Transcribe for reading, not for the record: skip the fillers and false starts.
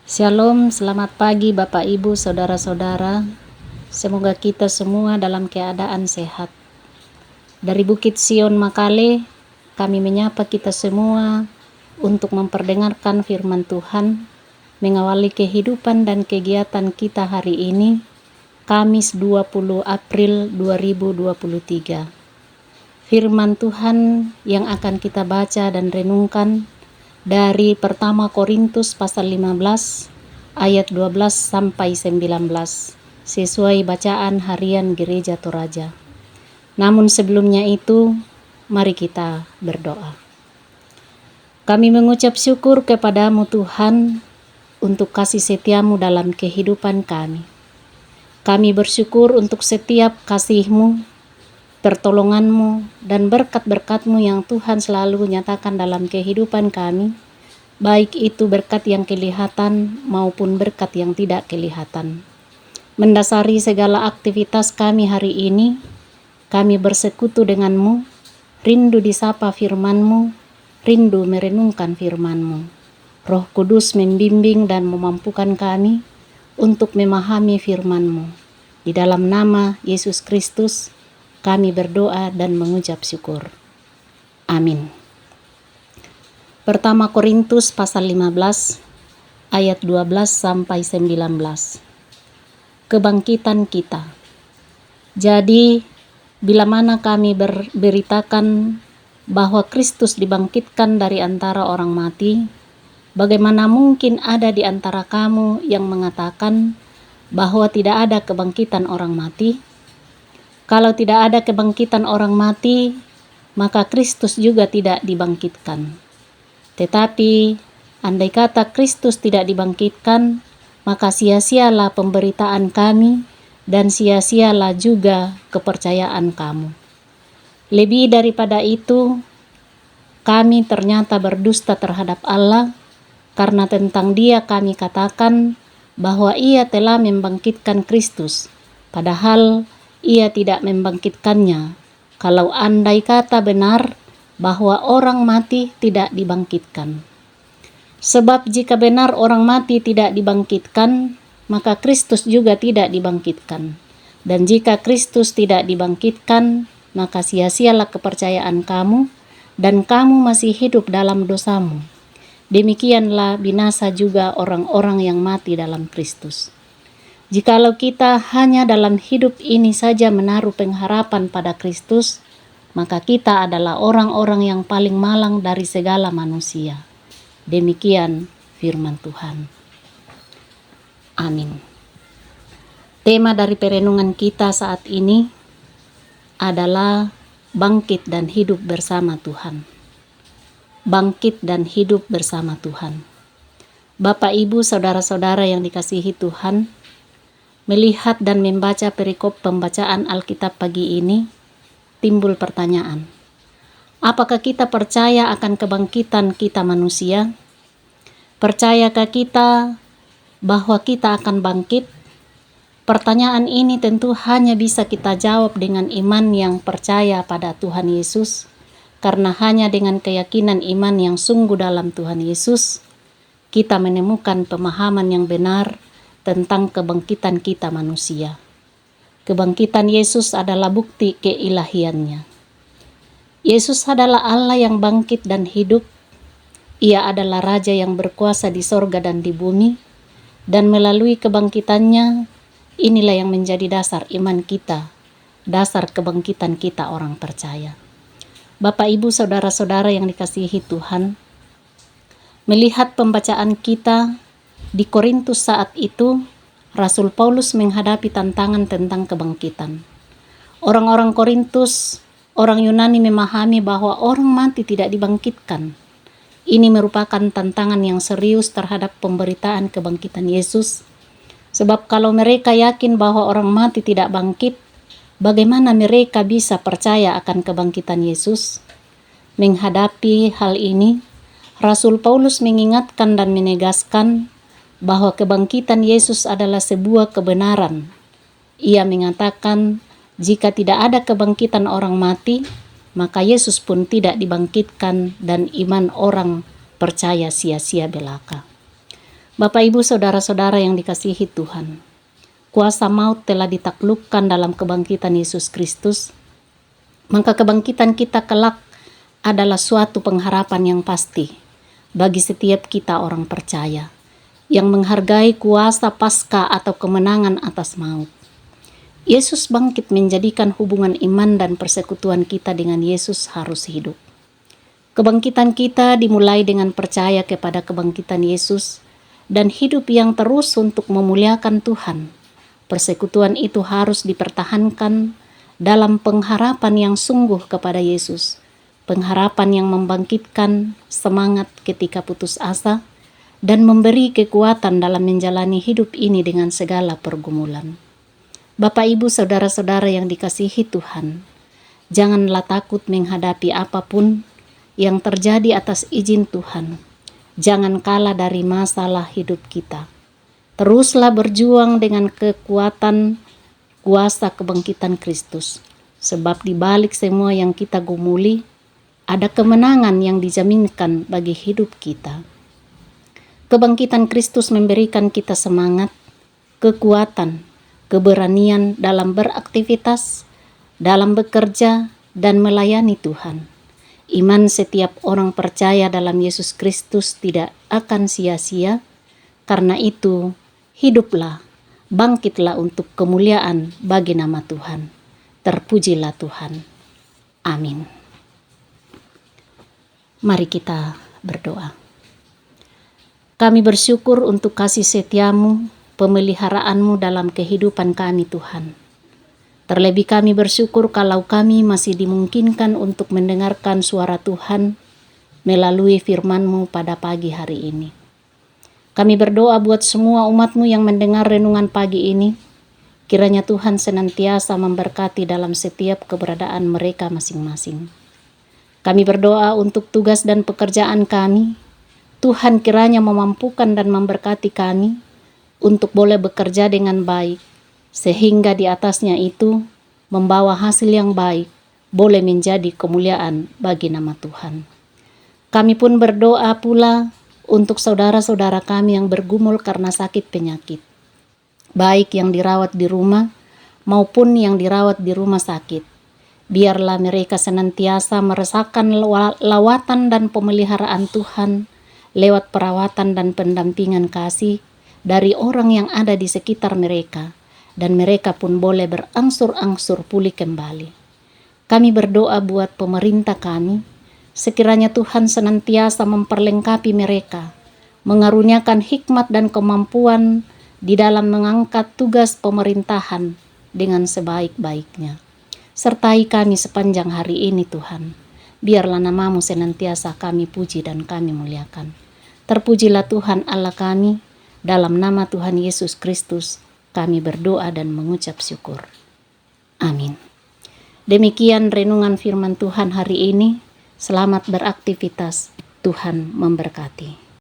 Shalom, selamat pagi Bapak Ibu, Saudara-saudara. Semoga kita semua dalam keadaan sehat. Dari Bukit Sion Makale, kami menyapa kita semua untuk memperdengarkan firman Tuhan, mengawali kehidupan dan kegiatan kita hari ini, Kamis 20 April 2023. Firman Tuhan yang akan kita baca dan renungkan dari pertama Korintus pasal 15 ayat 12 sampai 19 sesuai bacaan harian Gereja Toraja. Namun sebelumnya itu, mari kita berdoa. Kami mengucap syukur kepadamu Tuhan untuk kasih setiamu dalam kehidupan kami. Kami bersyukur untuk setiap kasih-Mu, pertolongan-Mu, dan berkat-berkat-Mu yang Tuhan selalu nyatakan dalam kehidupan kami, baik itu berkat yang kelihatan maupun berkat yang tidak kelihatan. Mendasari segala aktivitas kami hari ini, kami bersekutu dengan-Mu, rindu disapa firman-Mu, rindu merenungkan firman-Mu. Roh Kudus membimbing dan memampukan kami untuk memahami firman-Mu. Di dalam nama Yesus Kristus, kami berdoa dan mengucap syukur. Amin. Pertama Korintus pasal 15 ayat 12 sampai 19. Kebangkitan kita. Jadi, bila mana kami beritakan bahwa Kristus dibangkitkan dari antara orang mati, bagaimana mungkin ada di antara kamu yang mengatakan bahwa tidak ada kebangkitan orang mati? Kalau tidak ada kebangkitan orang mati, maka Kristus juga tidak dibangkitkan. Tetapi, andai kata Kristus tidak dibangkitkan, maka sia-sialah pemberitaan kami dan sia-sialah juga kepercayaan kamu. Lebih daripada itu, kami ternyata berdusta terhadap Allah, karena tentang Dia kami katakan bahwa Ia telah membangkitkan Kristus, padahal Ia tidak membangkitkannya. Kalau andai kata benar bahwa orang mati tidak dibangkitkan. Sebab jika benar orang mati tidak dibangkitkan, maka Kristus juga tidak dibangkitkan. Dan jika Kristus tidak dibangkitkan, maka sia-sialah kepercayaan kamu, dan kamu masih hidup dalam dosamu. Demikianlah binasa juga orang-orang yang mati dalam Kristus. Jikalau kita hanya dalam hidup ini saja menaruh pengharapan pada Kristus, maka kita adalah orang-orang yang paling malang dari segala manusia. Demikian firman Tuhan. Amin. Tema dari perenungan kita saat ini adalah bangkit dan hidup bersama Tuhan. Bangkit dan hidup bersama Tuhan. Bapak, Ibu, Saudara-saudara yang dikasihi Tuhan, melihat dan membaca perikop pembacaan Alkitab pagi ini, timbul pertanyaan. Apakah kita percaya akan kebangkitan kita manusia? Percayakah kita bahwa kita akan bangkit? Pertanyaan ini tentu hanya bisa kita jawab dengan iman yang percaya pada Tuhan Yesus, karena hanya dengan keyakinan iman yang sungguh dalam Tuhan Yesus, kita menemukan pemahaman yang benar tentang kebangkitan kita manusia. Kebangkitan Yesus adalah bukti keilahiannya. Yesus adalah Allah yang bangkit dan hidup. Ia adalah Raja yang berkuasa di sorga dan di bumi. Dan melalui kebangkitannya, inilah yang menjadi dasar iman kita, dasar kebangkitan kita orang percaya. Bapak, Ibu, Saudara-saudara yang dikasihi Tuhan, melihat pembacaan kita di Korintus saat itu, Rasul Paulus menghadapi tantangan tentang kebangkitan. Orang-orang Korintus, orang Yunani memahami bahwa orang mati tidak dibangkitkan. Ini merupakan tantangan yang serius terhadap pemberitaan kebangkitan Yesus. Sebab kalau mereka yakin bahwa orang mati tidak bangkit, bagaimana mereka bisa percaya akan kebangkitan Yesus? Menghadapi hal ini, Rasul Paulus mengingatkan dan menegaskan bahwa kebangkitan Yesus adalah sebuah kebenaran. Ia mengatakan, jika tidak ada kebangkitan orang mati, maka Yesus pun tidak dibangkitkan dan iman orang percaya sia-sia belaka. Bapak, Ibu, Saudara-saudara yang dikasihi Tuhan, kuasa maut telah ditaklukkan dalam kebangkitan Yesus Kristus, maka kebangkitan kita kelak adalah suatu pengharapan yang pasti bagi setiap kita orang percaya yang menghargai kuasa pasca atau kemenangan atas maut. Yesus bangkit menjadikan hubungan iman dan persekutuan kita dengan Yesus harus hidup. Kebangkitan kita dimulai dengan percaya kepada kebangkitan Yesus dan hidup yang terus untuk memuliakan Tuhan. Persekutuan itu harus dipertahankan dalam pengharapan yang sungguh kepada Yesus, pengharapan yang membangkitkan semangat ketika putus asa dan memberi kekuatan dalam menjalani hidup ini dengan segala pergumulan. Bapak, Ibu, Saudara-saudara yang dikasihi Tuhan, janganlah takut menghadapi apapun yang terjadi atas izin Tuhan. Jangan kalah dari masalah hidup kita. Teruslah berjuang dengan kekuatan kuasa kebangkitan Kristus, sebab di balik semua yang kita gumuli, ada kemenangan yang dijaminkan bagi hidup kita. Kebangkitan Kristus memberikan kita semangat, kekuatan, keberanian dalam beraktivitas, dalam bekerja, dan melayani Tuhan. Iman setiap orang percaya dalam Yesus Kristus tidak akan sia-sia. Karena itu, hiduplah, bangkitlah untuk kemuliaan bagi nama Tuhan. Terpujilah Tuhan. Amin. Mari kita berdoa. Kami bersyukur untuk kasih setiamu, pemeliharaanmu dalam kehidupan kami Tuhan. Terlebih kami bersyukur kalau kami masih dimungkinkan untuk mendengarkan suara Tuhan melalui firman-Mu pada pagi hari ini. Kami berdoa buat semua umat-Mu yang mendengar renungan pagi ini, kiranya Tuhan senantiasa memberkati dalam setiap keberadaan mereka masing-masing. Kami berdoa untuk tugas dan pekerjaan kami, Tuhan kiranya memampukan dan memberkati kami untuk boleh bekerja dengan baik, sehingga di atasnya itu membawa hasil yang baik, boleh menjadi kemuliaan bagi nama Tuhan. Kami pun berdoa pula untuk saudara-saudara kami yang bergumul karena sakit penyakit, baik yang dirawat di rumah maupun yang dirawat di rumah sakit. Biarlah mereka senantiasa merasakan lawatan dan pemeliharaan Tuhan lewat perawatan dan pendampingan kasih dari orang yang ada di sekitar mereka, dan mereka pun boleh berangsur-angsur pulih kembali. Kami berdoa buat pemerintah kami, sekiranya Tuhan senantiasa memperlengkapi mereka, mengaruniakan hikmat dan kemampuan di dalam mengangkat tugas pemerintahan dengan sebaik-baiknya. Sertai kami sepanjang hari ini Tuhan, biarlah nama-Mu senantiasa kami puji dan kami muliakan. Terpujilah Tuhan Allah kami. Dalam nama Tuhan Yesus Kristus, kami berdoa dan mengucap syukur. Amin. Demikian renungan firman Tuhan hari ini. Selamat beraktivitas. Tuhan memberkati.